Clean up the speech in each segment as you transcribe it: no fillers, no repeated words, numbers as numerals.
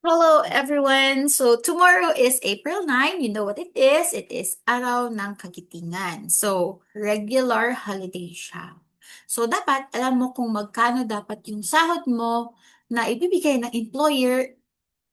Hello everyone! So tomorrow is April 9. You know what it is? It is Araw ng Kagitingan. So regular holiday siya. So dapat alam mo kung magkano dapat yung sahod mo na ibibigay ng employer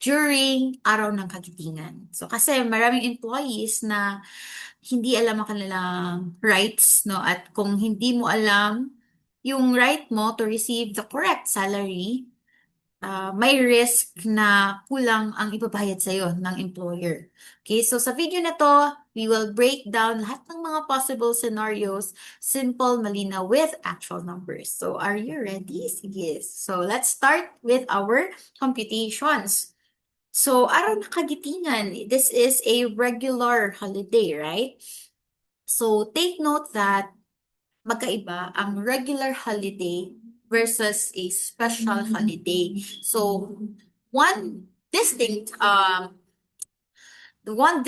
during Araw ng Kagitingan. So kasi maraming employees na hindi alam ang kanilang rights, no? At kung hindi mo alam yung right mo to receive the correct salary, may risk na kulang ang ibabayad sa'yo ng employer. Okay, so sa video na to, we will break down lahat ng mga possible scenarios, simple, malinaw, with actual numbers. So are you ready? Sige. So let's start with our computations. So araw na kagitingan, this is a regular holiday, right? So take note that magkaiba ang regular holiday versus a special holiday. So, one distinct one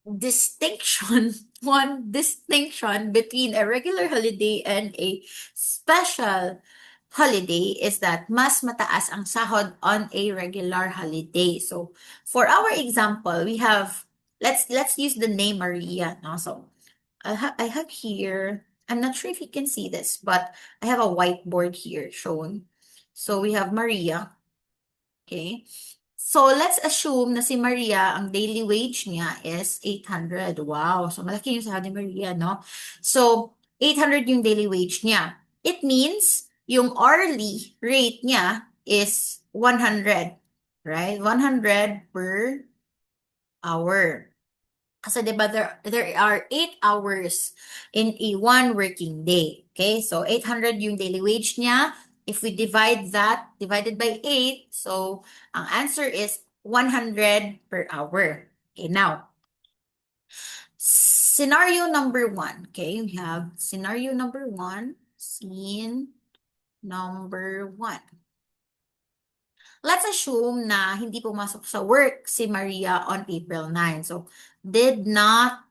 distinction one distinction between a regular holiday and a special holiday is that mas mataas ang sahod on a regular holiday. So, for our example, we have let's use the name Maria, no? So, I have here, I'm not sure if you can see this, but I have a whiteboard here shown. So we have Maria, okay? So let's assume na si Maria, ang daily wage niya is 800. Wow, so malaki yung sahod ni Maria, no? So 800 yung daily wage niya. It means yung hourly rate niya is 100, right? 100 per hour. Kasi diba there are 8 hours in a one working day. Okay, so 800 yung daily wage niya. If we divide that, divided by 8, so ang answer is 100 per hour. Okay, now, scenario number 1. Okay, we have scenario number 1, scene number 1. Let's assume na hindi pumasok sa work si Maria on April 9. So, did not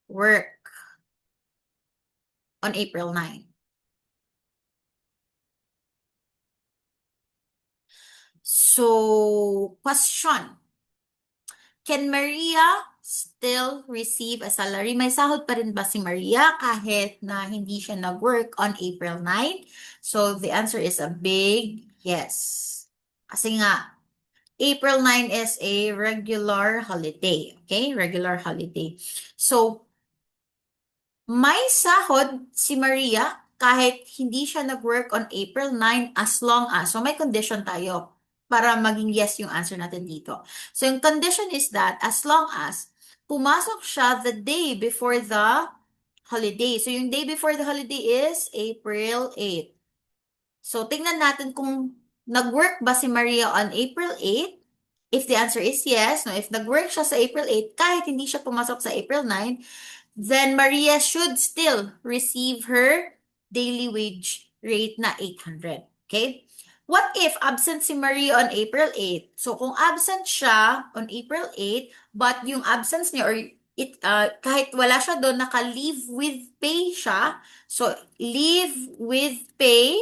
work on April 9. So, question. Can Maria still receive a salary? May sahod pa rin ba si Maria kahit na hindi siya nag-work on April 9? So, the answer is a big yes. Kasi nga, April 9 is a regular holiday. Okay? Regular holiday. So, may sahod si Maria kahit hindi siya nag-work on April 9 as long as, so may condition tayo para maging yes yung answer natin dito. So yung condition is that as long as pumasok siya the day before the holiday. So yung day before the holiday is April 8. So tingnan natin kung nag-work ba si Maria on April 8. If the answer is yes, no, if nag-work siya sa April 8 kahit hindi siya pumasok sa April 9, then Maria should still receive her daily wage rate na 800. Okay? What if absent si Maria on April 8? So kung absent siya on April 8, but yung absence niya or kahit wala siya doon, naka-leave with pay siya. So leave with pay,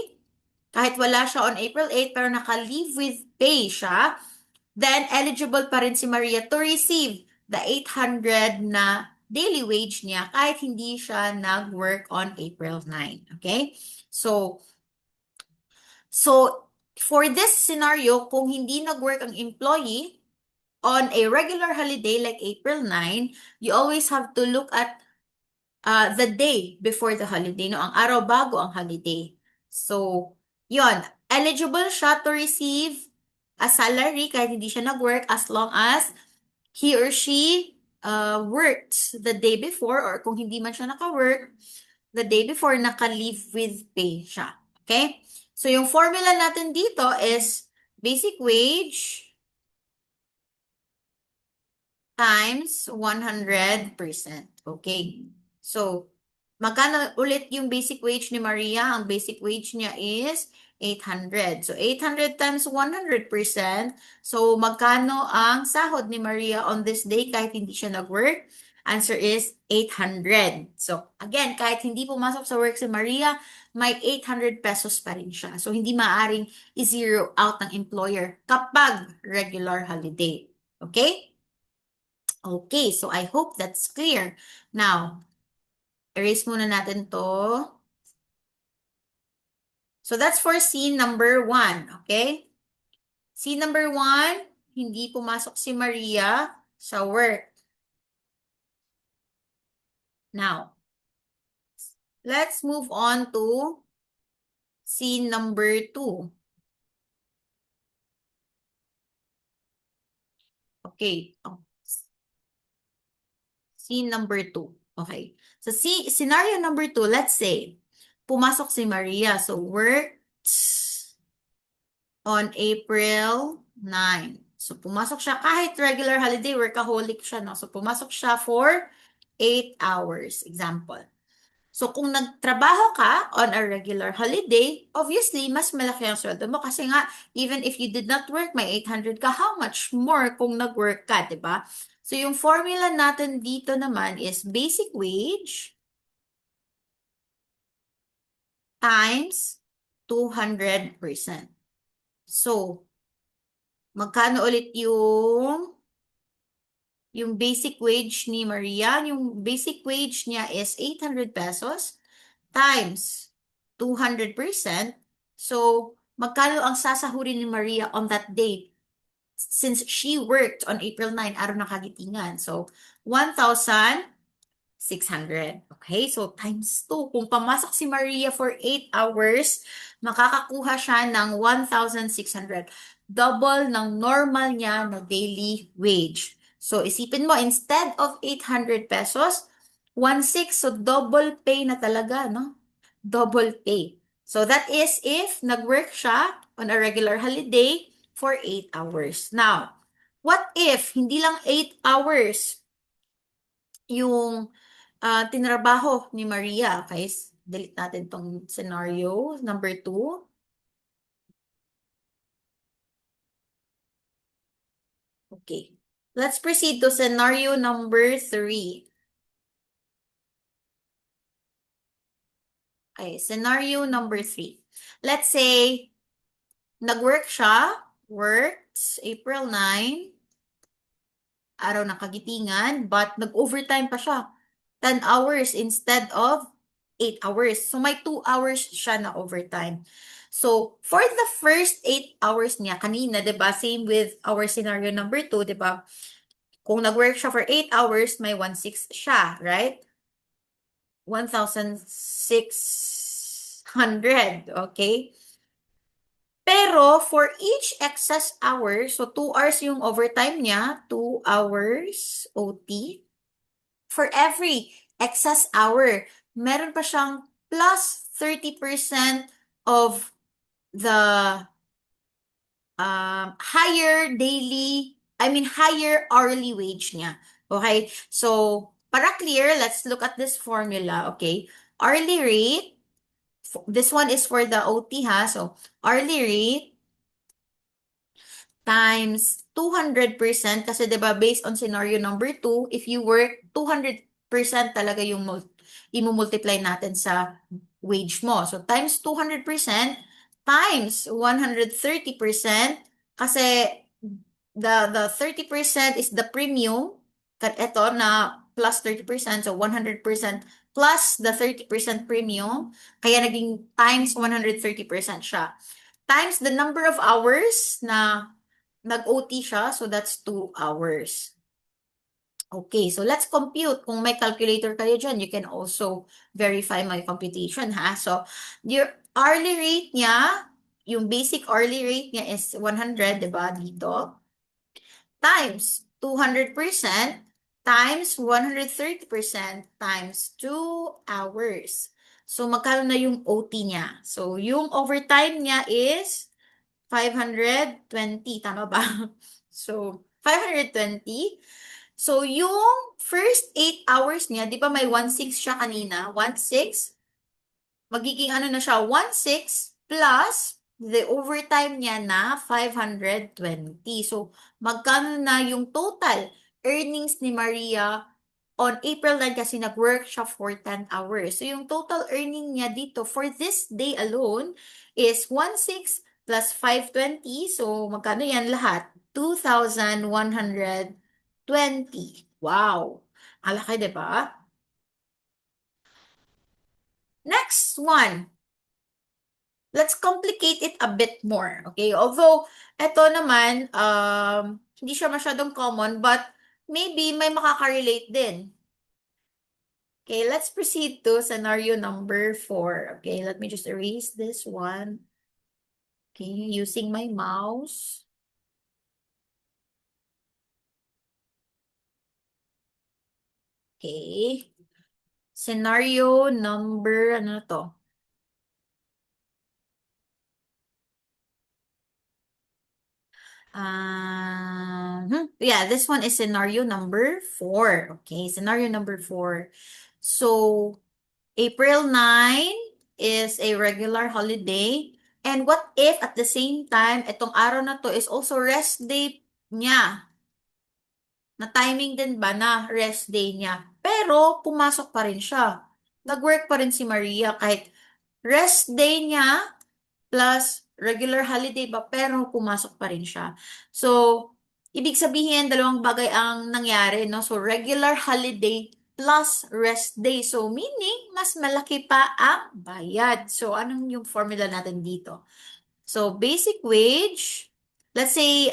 kahit wala siya on April 8, pero naka-leave with pay siya, then eligible pa rin si Maria to receive the 800 na daily wage niya kahit hindi siya nag-work on April 9. Okay? So for this scenario, kung hindi nag-work ang employee on a regular holiday like April 9, you always have to look at the day before the holiday, no? Ang araw bago ang holiday. So, yon, eligible siya to receive a salary kahit hindi siya nag-work as long as he or she worked the day before, or kung hindi man siya naka-work the day before, naka-leave with pay siya. Okay? So, yung formula natin dito is basic wage times 100%. Okay? So, magkano ulit yung basic wage ni Maria? Ang basic wage niya is 800. So, 800 times 100%. So, magkano ang sahod ni Maria on this day kahit hindi siya nag-work? Answer is 800. So, again, kahit hindi pumasok sa work si Maria, may 800 pesos pa rin siya. So, hindi maaring i-zero out ng employer kapag regular holiday. Okay? Okay, so I hope that's clear. Now, erase muna natin to. So, that's for scene number 1. Okay? Scene number 1, hindi pumasok si Maria sa work. Now, let's move on to scene number 2. Okay. Scene number 2. Okay. So, scenario number 2, let's say, pumasok si Maria. So, works on April 9. So, pumasok siya kahit regular holiday, workaholic siya, no? So, pumasok siya for 8 hours, example. So, kung nagtrabaho ka on a regular holiday, obviously, mas malaki ang sweldo mo kasi nga, even if you did not work, may 800 ka, how much more kung nag-work ka, di ba? So, yung formula natin dito naman is basic wage times 200%. So, magkano ulit yung basic wage ni Maria? Yung basic wage niya is 800 pesos times 200%. So, magkano ang sasahurin ni Maria on that day? Since she worked on April 9, araw ng kagitingan. So, 1,600. Okay, so times 2. Kung pamasok si Maria for 8 hours, makakakuha siya ng 1,600. Double ng normal niya na daily wage. So, isipin mo, instead of 800 pesos, 1,600. So, double pay na talaga, no? Double pay. So, that is if nag-work siya on a regular holiday for 8 hours. Now, what if hindi lang 8 hours yung tinrabaho ni Maria? Okay, delete natin tong scenario number 2. Okay. Let's proceed to scenario number 3. Okay, scenario number 3. Let's say, nag-work siya, works April 9, araw ng kagitingan, but nag-overtime pa siya. 10 hours instead of 8 hours. So, may 2 hours siya na overtime. So, for the first 8 hours niya, kanina, diba, same with our scenario number 2, diba, kung nag-work siya for 8 hours, may 1,600 siya, right? 1,600, okay? Pero, for each excess hour, so 2 hours yung overtime niya, 2 hours OT. For every excess hour, meron pa siyang plus 30% of the higher hourly wage niya. Okay? So, para clear, let's look at this formula, okay? Hourly rate, this one is for the OT ha. So, hourly rate times 200% kasi 'di ba based on scenario number 2, if you work 200% talaga yung i-multiply natin sa wage mo. So times 200% times 130% kasi the 30% is the premium. Ito na plus 30%, so 100% plus the 30% premium, kaya naging times 130% siya. Times the number of hours na nag-OT siya, so that's 2 hours. Okay, so let's compute. Kung may calculator kayo dyan, you can also verify my computation, ha? So, your hourly rate niya, yung basic hourly rate niya is 100, diba, dito? Times 200% times 130% times 2 hours. So, magkano na yung OT niya? So, yung overtime niya is 520, tama ba? So, 520. So, yung first 8 hours niya, di ba may 1,600 siya kanina? 1,600. Magiging ano na siya? 1,600 plus the overtime niya na 520. So, magkano na yung total earnings ni Maria on April 9 kasi nag-work siya for 10 hours. So, yung total earning niya dito for this day alone is 1,600 plus 520. So, magkano yan lahat? 2,120. Wow! Ang laki, di ba? Next one. Let's complicate it a bit more. Okay? Although, eto naman, hindi siya masyadong common, but maybe may makaka-relate din. Okay, let's proceed to scenario number 4. Okay, let me just erase this one. Okay, using my mouse. Okay. Scenario number, ano na to? Yeah, this one is scenario number 4. Okay, scenario number 4. So, April 9 is a regular holiday. And what if at the same time, itong araw na to is also rest day niya? Na timing din ba na rest day niya? Pero pumasok pa rin siya. Nag-work pa rin si Maria kahit rest day niya plus regular holiday ba, pero pumasok pa rin siya. So, ibig sabihin, dalawang bagay ang nangyari, no? So, regular holiday plus rest day. So, meaning, mas malaki pa ang bayad. So, anong yung formula natin dito? So, basic wage, let's say,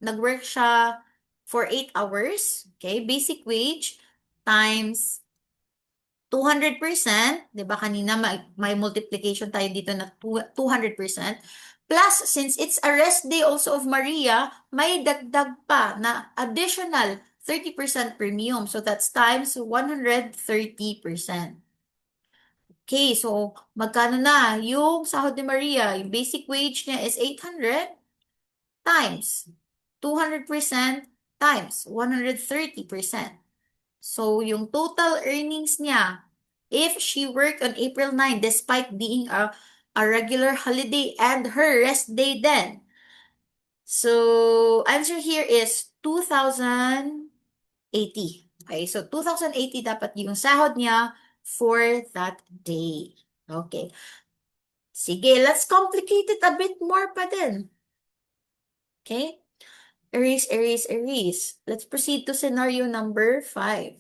nag-work siya for 8 hours, okay? Basic wage times 200%, 'di ba kanina may multiplication tayo dito na 200%. Plus, since it's a rest day also of Maria, may dagdag pa na additional 30% premium. So that's times 130%. Okay, so magkano na yung sahod ni Maria? Yung basic wage niya is 800 times 200% times 130%. So, yung total earnings niya, if she worked on April 9, despite being a regular holiday and her rest day then. So, answer here is 2,080. Okay, so 2,080 dapat yung sahod niya for that day. Okay. Sige, let's complicate it a bit more pa din. Okay? Erase, erase, erase. Let's proceed to scenario number 5.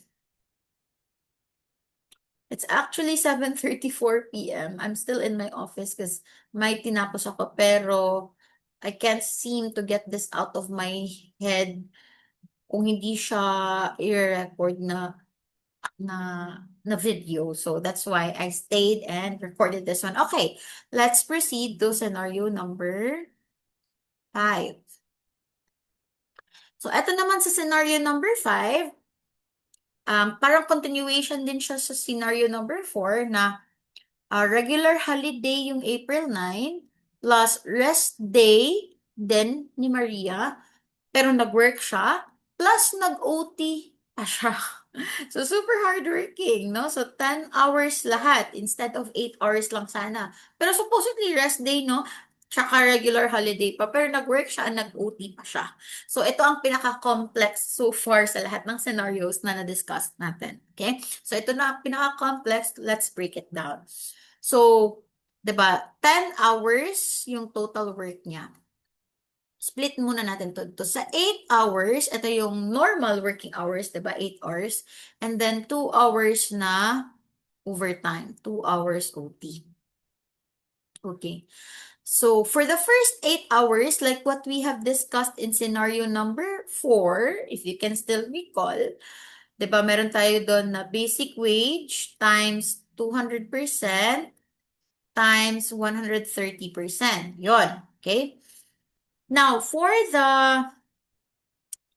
It's actually 7:34 p.m. I'm still in my office because may tinapos ako pero I can't seem to get this out of my head kung hindi siya i-record na na video. So that's why I stayed and recorded this one. Okay, let's proceed to scenario number 5. So eto naman sa scenario number 5, parang continuation din siya sa scenario number 4 na regular holiday yung April 9 plus rest day din ni Maria, pero nag-work siya, plus nag-OT pa siya. So, super hardworking, no? So, 10 hours lahat instead of 8 hours lang sana. Pero supposedly rest day, no? Tsaka regular holiday pa, pero nag-work siya and nag-OT pa siya. So, ito ang pinaka-complex so far sa lahat ng scenarios na na-discuss natin. Okay? So, ito na ang pinaka-complex. Let's break it down. So, 'di ba, 10 hours yung total work niya. Split muna natin to sa 8 hours, ito yung normal working hours, 'di ba? 8 hours. And then 2 hours na overtime, 2 hours OT. Okay. So, for the first 8 hours, like what we have discussed in scenario number 4, if you can still recall, 'di ba, meron tayo doon na basic wage times 200% times 130%. Yon. Okay? Now, for the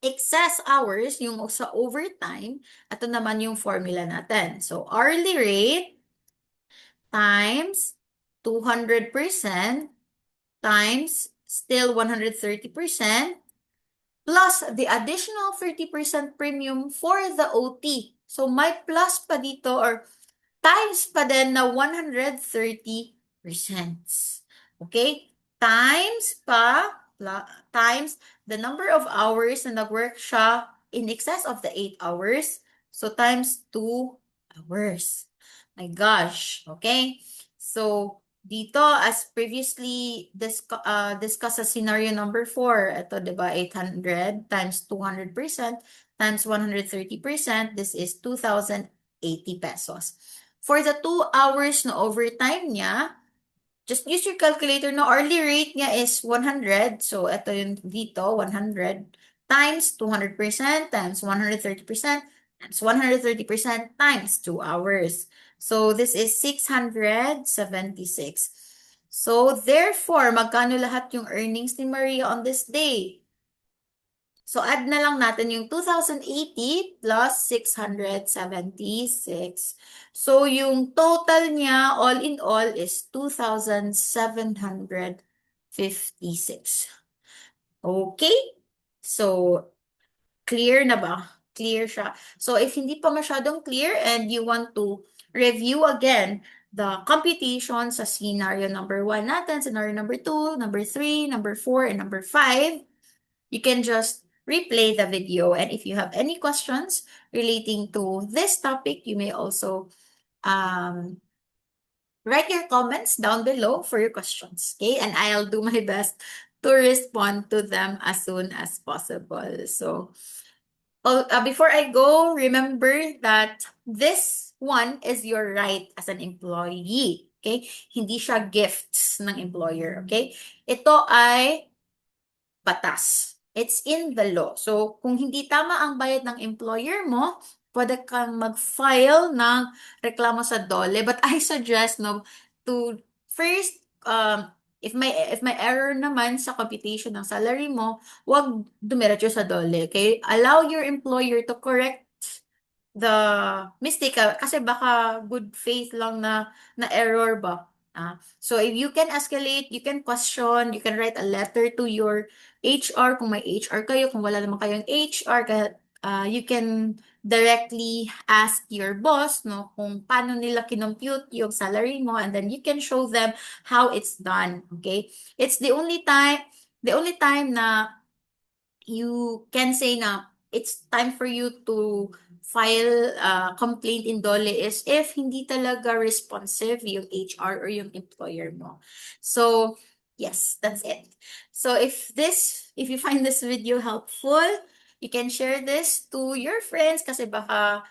excess hours, yung sa overtime, ito naman yung formula natin. So, hourly rate times 200% times still 130% plus the additional 30% premium for the OT. So, may plus pa dito or times pa din na 130%. Okay? Times the number of hours na nag-work siya in excess of the 8 hours. So times 2 hours. My gosh. Okay. So dito, as previously discussed sa scenario number 4, ito, di ba, 800 times 200% times 130%, this is 2,080 pesos. For the 2 hours na overtime niya, just use your calculator. No, hourly rate niya is 100. So, ito yung dito, 100 times 200% times 130% times 130% times 2 hours. So, this is 676. So, therefore, magkano lahat yung earnings ni Maria on this day? So, add na lang natin yung 2,080 plus 676. So, yung total niya, all in all, is 2,756. Okay? So, clear na ba? Clear siya. So, if hindi pa masyadong clear and you want to review again the computation sa scenario number 1 natin, scenario number 2, number 3, number 4, and number 5, you can just replay the video. And if you have any questions relating to this topic, you may also write your comments down below for your questions. Okay? And I'll do my best to respond to them as soon as possible. So, before I go, remember that this one is your right as an employee. Okay? Hindi siya gifts ng employer. Okay? Ito ay batas. It's in the law. So, kung hindi tama ang bayad ng employer mo, pwede kang mag-file ng reklamo sa DOLE. But I suggest, no, to first, if may error naman sa computation ng salary mo, wag dumiretso sa DOLE. Okay? Allow your employer to correct the mistake kasi baka good faith lang na error ba. So if you can escalate, you can question, you can write a letter to your HR kung may HR kayo, kung wala naman kayong HR, you can directly ask your boss no kung paano nila kinompute yung salary mo, and then you can show them how it's done. Okay? It's the only time na you can say na it's time for you to file a complaint in DOLE is if hindi talaga responsive yung HR or yung employer mo. So, yes, that's it. So, if you find this video helpful, you can share this to your friends kasi baka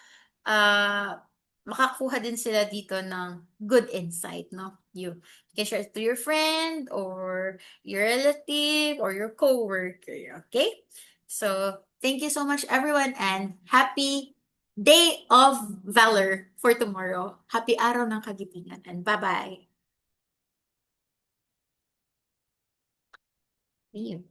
makakuha din sila dito ng good insight, no? You can share it to your friend or your relative or your coworker, okay? So, thank you so much everyone and happy Day of Valor for tomorrow. Happy Araw ng Kagitingan and bye-bye. See you.